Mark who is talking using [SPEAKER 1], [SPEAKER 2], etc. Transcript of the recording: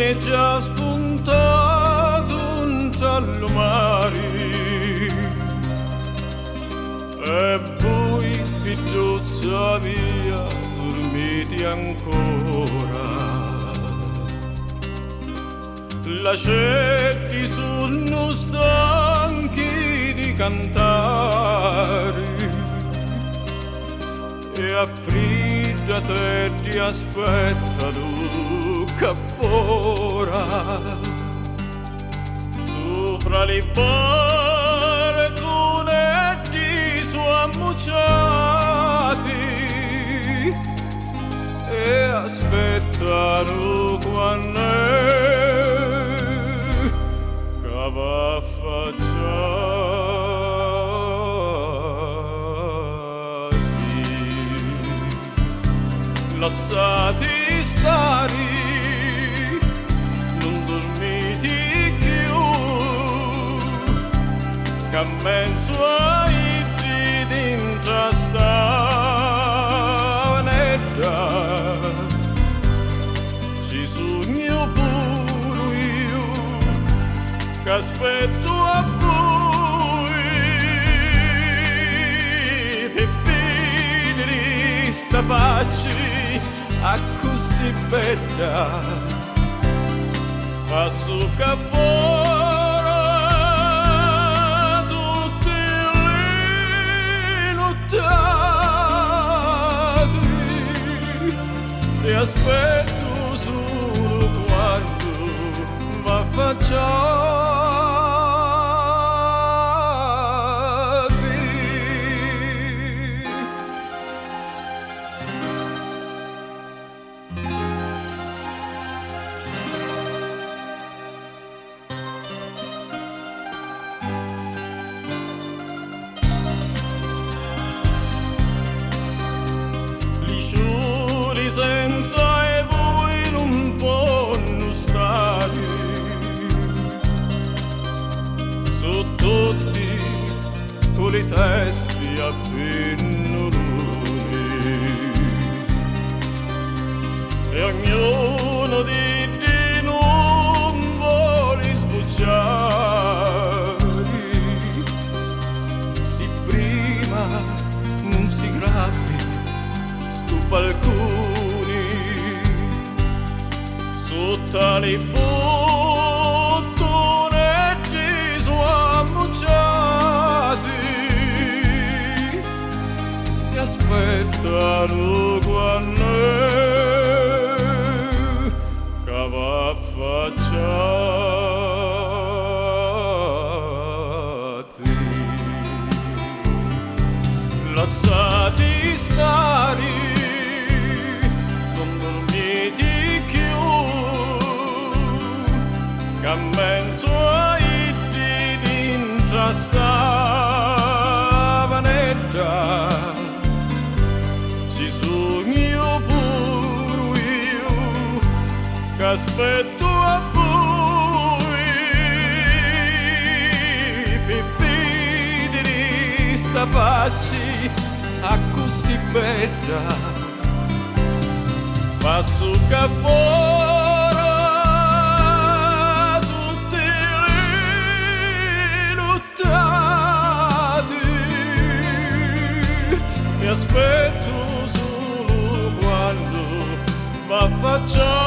[SPEAKER 1] è già spuntato un giallo mare e voi figliuzza via dormite ancora. Lascetti sono stanchi di cantare e affriddate ti aspettano che fora sopra le barconetti su ammucciati e aspettano quando che va lasciati stare, non dormiti più, che mezzo ai dentro stanetta, ci sogno pure io, che aspetto a voi, per finire sta faccia a così bella, passo che fuori tutte le nottate e aspetto solo quando va facciata. Sciuri senza e voi non possono stare, su tutti con le testi a pennoloni e ognuno di te non vuole sbucciare, si prima non si grappi stu balconi sotto le bottonetti su ammucciati ti aspettano quando che va affacciati, lasciati stare, che mezzo ai dentro stavanetta, ci sogno pure io, che aspetto a voi, per vedere sta faccia a così bella, passo che fuori aspetto solo quando va affacciato.